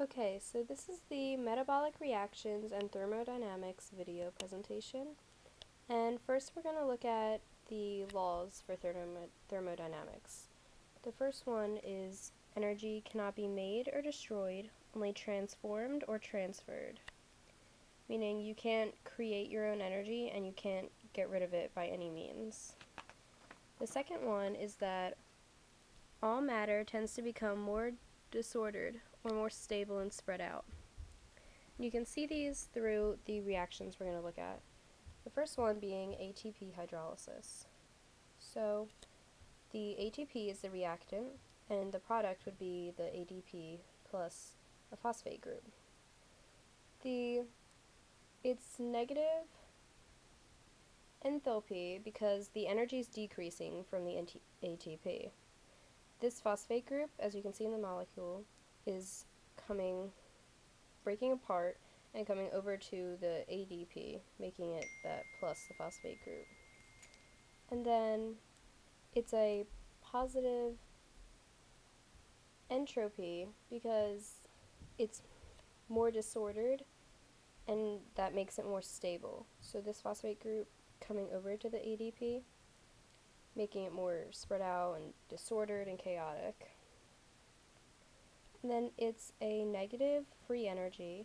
Okay, so this is the metabolic reactions and thermodynamics video presentation. And first we're going to look at the laws for thermodynamics. The first one is energy cannot be made or destroyed, only transformed or transferred. Meaning you can't create your own energy and you can't get rid of it by any means. The second one is that all matter tends to become more disordered or more stable and spread out. You can see these through the reactions we're going to look at. The first one being ATP hydrolysis. So the ATP is the reactant, and the product would be the ADP plus a phosphate group. It's negative enthalpy because the energy is decreasing from the ATP. This phosphate group, as you can see in the molecule, is breaking apart and coming over to the ADP, making it that plus the phosphate group. And then it's a positive entropy because it's more disordered and that makes it more stable. So this phosphate group coming over to the ADP, making it more spread out and disordered and chaotic. And then it's a negative free energy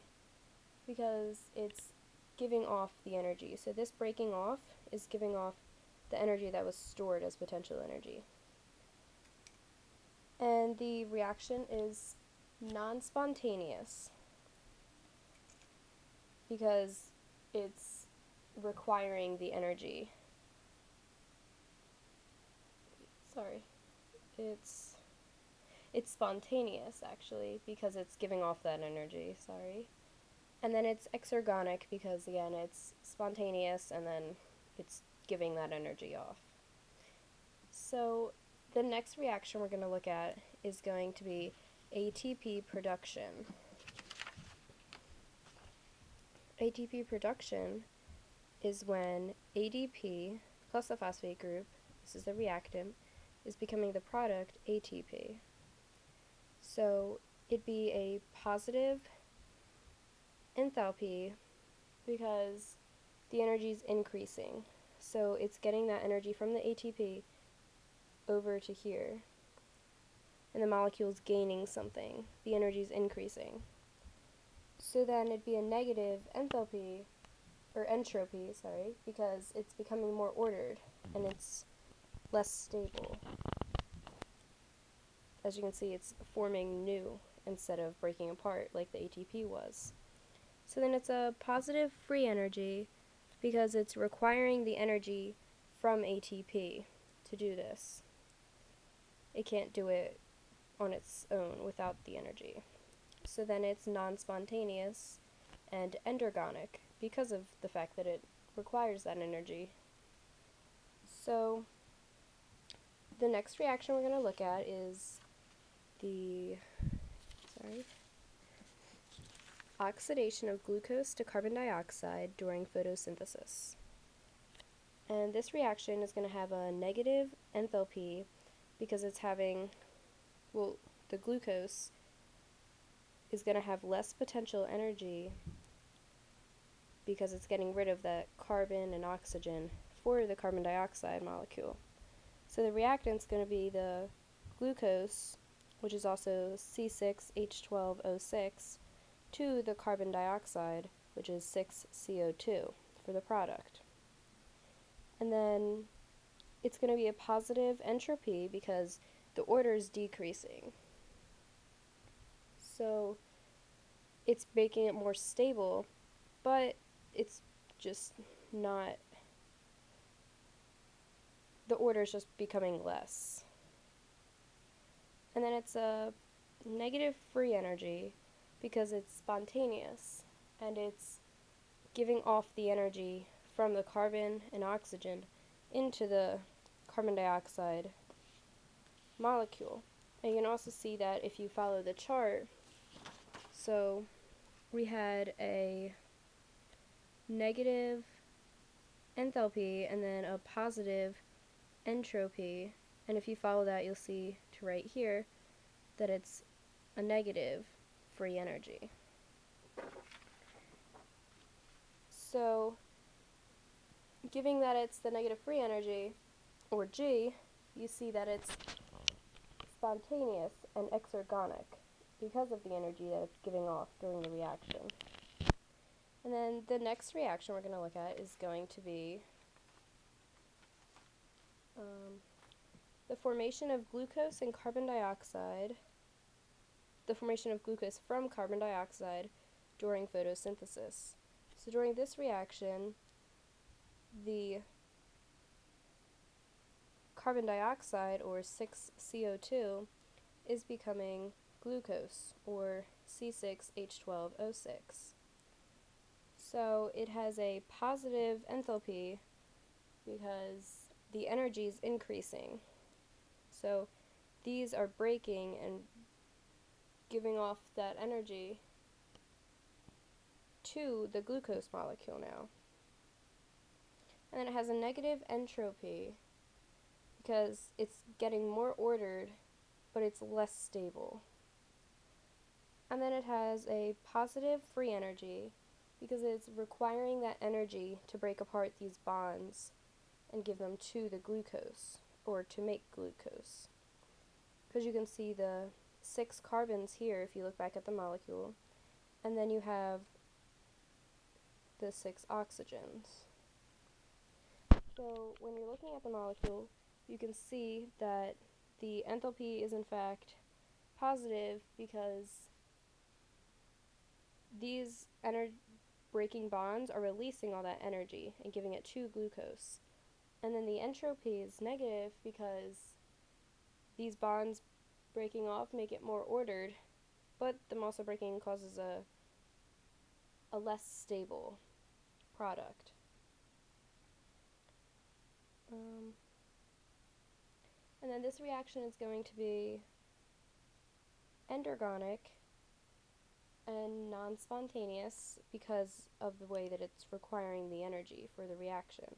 because it's giving off the energy. So this breaking off is giving off the energy that was stored as potential energy. And the reaction is non-spontaneous because it's requiring the energy. It's spontaneous actually because it's giving off that energy, And then it's exergonic because again it's spontaneous and then it's giving that energy off. So the next reaction we're going to look at is going to be ATP production. ATP production is when ADP plus the phosphate group, this is the reactant, is becoming the product ATP. So it'd be a positive enthalpy because the energy is increasing. So it's getting that energy from the ATP over to here. And the molecule is gaining something. The energy is increasing. So then it'd be a negative enthalpy, or entropy, because it's becoming more ordered and it's less stable. As you can see, it's forming new instead of breaking apart like the ATP was. So then it's a positive free energy because it's requiring the energy from ATP to do this. It can't do it on its own without the energy. So then it's non-spontaneous and endergonic because of the fact that it requires that energy. So the next reaction we're going to look at is the oxidation of glucose to carbon dioxide during photosynthesis. And this reaction is going to have a negative enthalpy because it's having, the glucose is going to have less potential energy because it's getting rid of that carbon and oxygen for the carbon dioxide molecule. So the reactant is going to be the glucose, which is also C6H12O6, to the carbon dioxide, which is 6CO2 for the product. And then it's going to be a positive entropy because the order is decreasing. So it's making it more stable, but it's just not, the order is just becoming less. And then it's a negative free energy because it's spontaneous and it's giving off the energy from the carbon and oxygen into the carbon dioxide molecule. And you can also see that if you follow the chart. So we had a negative enthalpy and then a positive entropy, and if you follow that you'll see to right here that it's a negative free energy. So, given that it's the negative free energy, or G, you see that it's spontaneous and exergonic because of the energy that it's giving off during the reaction. And then the next reaction we're going to look at is going to be the formation of glucose and carbon dioxide, the formation of glucose from carbon dioxide during photosynthesis. So during this reaction, the carbon dioxide, or 6CO2, is becoming glucose, or C6H12O6. So it has a positive enthalpy because the energy is increasing. So these are breaking and giving off that energy to the glucose molecule now. And then it has a negative entropy because it's getting more ordered, but it's less stable. And then it has a positive free energy because it's requiring that energy to break apart these bonds and give them to the glucose, or to make glucose. Because you can see the 6 carbons here if you look back at the molecule, and then you have the 6 oxygens. So when you're looking at the molecule, you can see that the enthalpy is in fact positive because these breaking bonds are releasing all that energy and giving it to glucose. And then the entropy is negative because these bonds breaking off make it more ordered, but them also breaking causes a less stable product. And then this reaction is going to be endergonic and non-spontaneous because of the way that it's requiring the energy for the reaction.